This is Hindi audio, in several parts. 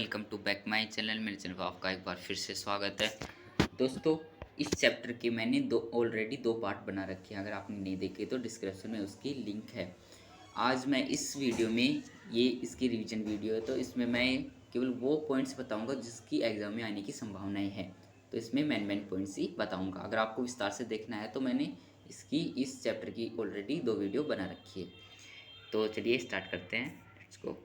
Welcome to back my channel. मेरे चैनल पर आपका एक बार फिर से स्वागत है। दोस्तों, इस चैप्टर के मैंने ऑलरेडी दो पार्ट बना रखे हैं। अगर आपने नहीं देखे तो डिस्क्रिप्शन में उसकी लिंक है। आज मैं इस वीडियो में ये इसकी रिवीजन वीडियो है, तो इसमें मैं केवल वो पॉइंट्स बताऊंगा जिसकी एग्ज़ाम में आने की संभावनाएं हैं। तो इसमें मेन पॉइंट्स ही बताऊँगा। अगर आपको विस्तार से देखना है तो मैंने इस चैप्टर की ऑलरेडी दो वीडियो बना रखी है। तो चलिए स्टार्ट करते हैं। Let's go.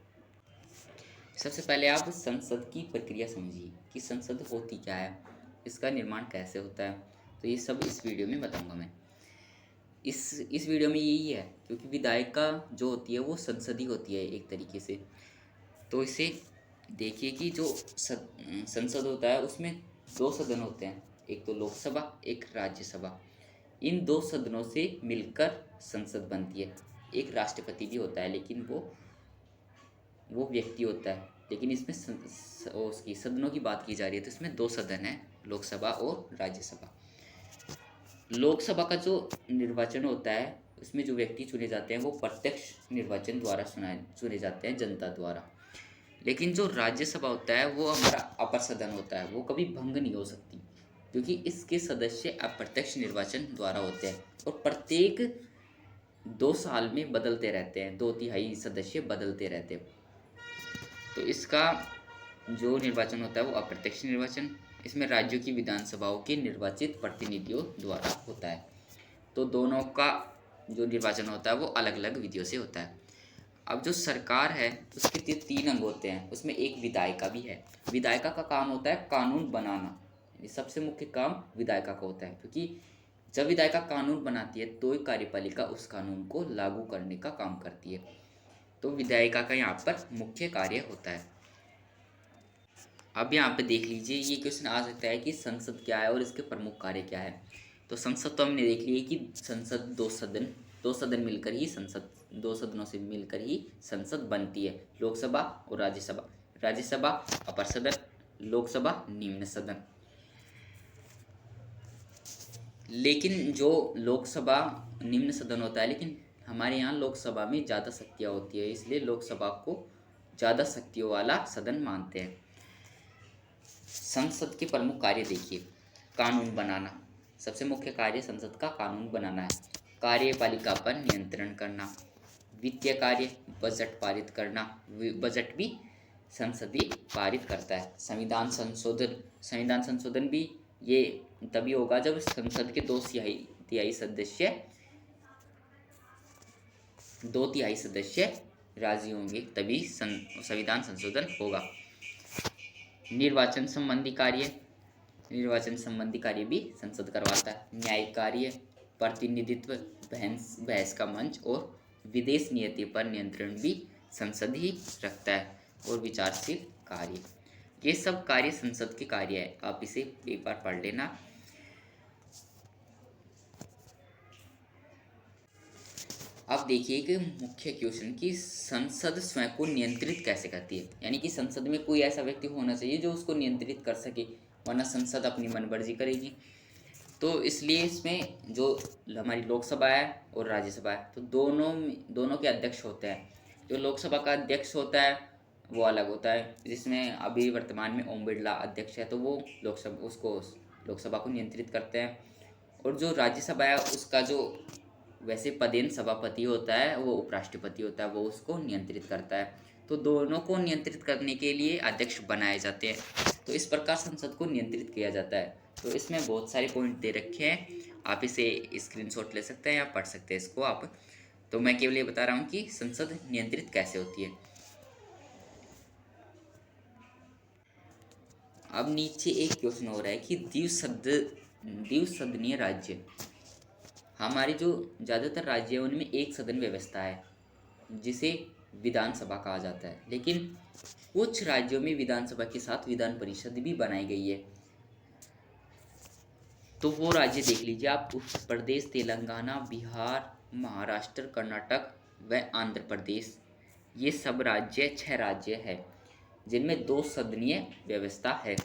सबसे पहले आप संसद की प्रक्रिया समझिए कि संसद होती क्या है, इसका निर्माण कैसे होता है। तो ये सब इस वीडियो में बताऊंगा मैं। इस वीडियो में यही है, क्योंकि विधायिका जो होती है वो संसद ही होती है एक तरीके से। तो इसे देखिए कि जो संसद होता है उसमें दो सदन होते हैं, एक तो लोकसभा, एक राज्यसभा। इन दो सदनों से मिलकर संसद बनती है। एक राष्ट्रपति भी होता है, लेकिन वो व्यक्ति होता है। लेकिन इसमें उसकी सदनों की बात की जा रही है, तो इसमें दो सदन हैं, लोकसभा और राज्यसभा। लोकसभा का जो निर्वाचन होता है उसमें जो व्यक्ति चुने जाते हैं वो प्रत्यक्ष निर्वाचन द्वारा चुने जाते हैं, जनता द्वारा। लेकिन जो राज्यसभा होता है वो हमारा अपर सदन होता है, वो कभी भंग नहीं हो सकती, क्योंकि इसके सदस्य अप्रत्यक्ष निर्वाचन द्वारा होते हैं और प्रत्येक 2 साल में बदलते रहते हैं, 2/3 सदस्य बदलते रहते हैं। तो इसका जो निर्वाचन होता है वो अप्रत्यक्ष निर्वाचन, इसमें राज्यों की विधानसभाओं के निर्वाचित प्रतिनिधियों द्वारा होता है। तो दोनों का जो निर्वाचन होता है वो अलग अलग विधियों से होता है। अब जो सरकार है उसके 3 अंग होते हैं, उसमें एक विधायिका भी है। विधायिका का काम होता है कानून बनाना। ये सबसे मुख्य काम विधायिका का होता है, क्योंकि जब विधायिका कानून बनाती है तो कार्यपालिका उस कानून को लागू करने का काम करती है। तो विधायिका का यहाँ पर मुख्य कार्य होता है। अब यहाँ पे देख लीजिए, ये क्वेश्चन आ सकता है कि संसद क्या है और इसके प्रमुख कार्य क्या है। तो संसद तो हमने देख लिया कि संसद दो सदन मिलकर ही संसद, दो सदनों से मिलकर ही संसद बनती है, लोकसभा और राज्यसभा। राज्यसभा अपर सदन, लोकसभा निम्न सदन। लेकिन जो लोकसभा निम्न सदन होता है, लेकिन हमारे यहाँ लोकसभा में ज़्यादा शक्तियाँ होती है, इसलिए लोकसभा को ज़्यादा शक्तियों वाला सदन मानते हैं। संसद के प्रमुख कार्य देखिए। कानून बनाना, सबसे मुख्य कार्य संसद का कानून बनाना है। कार्यपालिका पर नियंत्रण करना। वित्तीय कार्य, बजट पारित करना, बजट भी संसद ही पारित करता है। संविधान संशोधन भी ये तभी होगा जब संसद के 2/3 सदस्य राजी होंगे, तभी संविधान संशोधन होगा। निर्वाचन संबंधी कार्य भी संसद करवाता है। न्यायिक कार्य, प्रतिनिधित्व, बहस का मंच और विदेश नीति पर नियंत्रण भी संसद ही रखता है। और विचारशील कार्य, ये सब कार्य संसद के कार्य है। आप इसे एक बार पढ़ लेना। अब देखिए कि मुख्य क्वेश्चन कि संसद स्वयं को नियंत्रित कैसे करती है, यानी कि संसद में कोई ऐसा व्यक्ति होना चाहिए जो उसको नियंत्रित कर सके, वरना संसद अपनी मनमर्जी करेगी। तो इसलिए इसमें जो हमारी लोकसभा है और राज्यसभा है, तो दोनों के अध्यक्ष होते हैं। जो लोकसभा का अध्यक्ष होता है वो अलग होता है, जिसमें अभी वर्तमान में ओम बिरला अध्यक्ष है, तो वो लोकसभा को नियंत्रित करते हैं। और जो राज्यसभा है उसका जो वैसे पदेन सभापति होता है, वो उपराष्ट्रपति होता है, वो उसको नियंत्रित करता है। तो दोनों को नियंत्रित करने के लिए अध्यक्ष बनाए जाते हैं। तो इस प्रकार संसद को नियंत्रित किया जाता है। तो इसमें बहुत सारे पॉइंट दे रखे हैं, आप इसे स्क्रीनशॉट ले सकते हैं या पढ़ सकते हैं इसको आप। तो मैं केवल ये बता रहा हूँ कि संसद नियंत्रित कैसे होती है। अब नीचे एक क्वेश्चन हो रहा है कि द्विसदनीय राज्य। हमारे जो ज़्यादातर राज्य हैं उनमें एक सदन व्यवस्था है, जिसे विधानसभा कहा जाता है। लेकिन कुछ राज्यों में विधानसभा के साथ विधान परिषद भी बनाई गई है। तो वो राज्य देख लीजिए आप। उत्तर प्रदेश, तेलंगाना, बिहार, महाराष्ट्र, कर्नाटक व आंध्र प्रदेश, ये सब 6 राज्य है जिनमें 2 सदनीय व्यवस्था है।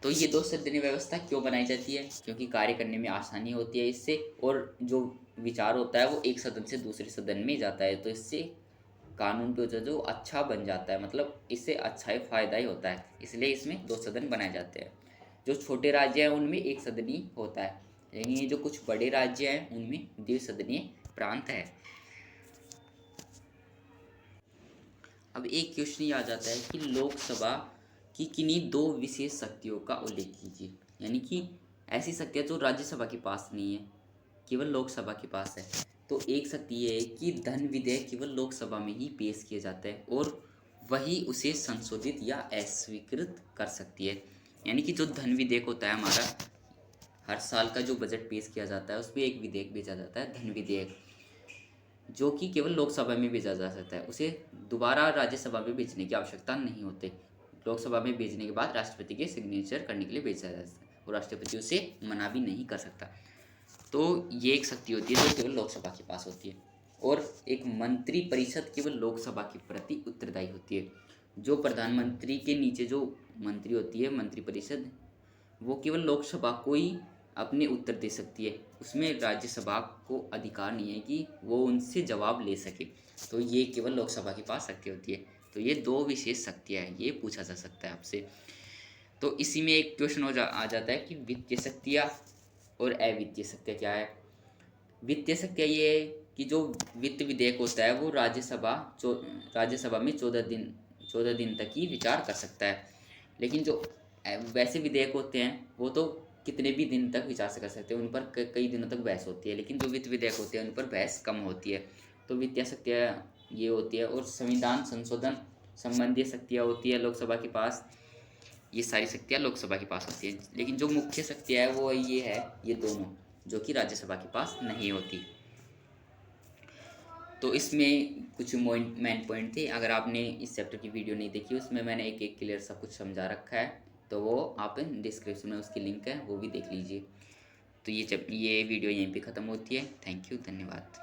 तो ये 2 सदनीय व्यवस्था क्यों बनाई जाती है? क्योंकि कार्य करने में आसानी होती है इससे, और जो विचार होता है वो एक सदन से दूसरे सदन में जाता है, तो इससे कानून पे जो अच्छा बन जाता है, मतलब इससे अच्छा ही फायदा ही होता है, इसलिए इसमें 2 सदन बनाए जाते हैं। जो छोटे राज्य हैं उनमें 1 सदनीय होता है, लेकिन ये जो कुछ बड़े राज्य हैं उनमें द्विसदनीय प्रांत है। अब एक क्वेश्चन ये आ जाता है कि लोकसभा की किन्हीं 2 विशेष शक्तियों का उल्लेख कीजिए, यानी कि ऐसी शक्तियाँ जो राज्यसभा के पास नहीं है, केवल लोकसभा के पास है। तो एक शक्ति ये है कि धन विधेयक केवल लोकसभा में ही पेश किया जाता है और वही उसे संशोधित या अस्वीकृत कर सकती है। यानी कि जो धन विधेयक होता है हमारा, हर साल का जो बजट पेश किया जाता है उसमें एक विधेयक भेजा जाता है, धन विधेयक, जो कि केवल लोकसभा में भेजा जा सकता है, उसे दोबारा राज्यसभा में भेजने की आवश्यकता नहीं होती। लोकसभा में भेजने के बाद राष्ट्रपति के सिग्नेचर करने के लिए भेजा जाता है और राष्ट्रपति उसे मना भी नहीं कर सकता। तो ये एक शक्ति होती है जो केवल लोकसभा के पास होती है। और एक मंत्री परिषद केवल लोकसभा के प्रति उत्तरदायी होती है। जो प्रधानमंत्री के नीचे जो मंत्री होती है, मंत्री परिषद, वो केवल लोकसभा को ही अपने उत्तर दे सकती है, उसमें राज्यसभा को अधिकार नहीं है कि वो उनसे जवाब ले सके। तो ये केवल लोकसभा के पास शक्ति होती है। तो ये 2 विशेष शक्तियाँ हैं, ये पूछा जा सकता है आपसे। तो इसी में एक क्वेश्चन आ जाता है कि वित्तीय शक्तियाँ और अवित्तीय शक्तियाँ क्या है। वित्तीय शक्तियाँ ये है कि जो वित्त विधेयक होता है वो राज्यसभा में 14 दिन तक ही विचार कर सकता है। लेकिन जो वैसे विधेयक होते हैं वो तो कितने भी दिन तक विचार से कर सकते हैं, उन पर कई दिनों तक बहस होती है। लेकिन जो वित्त विधेयक होते हैं उन पर बहस कम होती है। तो वित्तीय शक्तियाँ ये होती है। और संविधान संशोधन संबंधी शक्तियाँ होती है लोकसभा के पास। ये सारी शक्तियाँ लोकसभा के पास होती है, लेकिन जो मुख्य शक्तियाँ है वो ये है, ये दोनों, जो कि राज्यसभा के पास नहीं होती। तो इसमें कुछ मेन पॉइंट थे। अगर आपने इस चैप्टर की वीडियो नहीं देखी, उसमें मैंने एक एक क्लियर सब कुछ समझा रखा है, तो वो आप डिस्क्रिप्शन में उसकी लिंक है, वो भी देख लीजिए। तो ये वीडियो यहीं पे ख़त्म होती है। थैंक यू, धन्यवाद।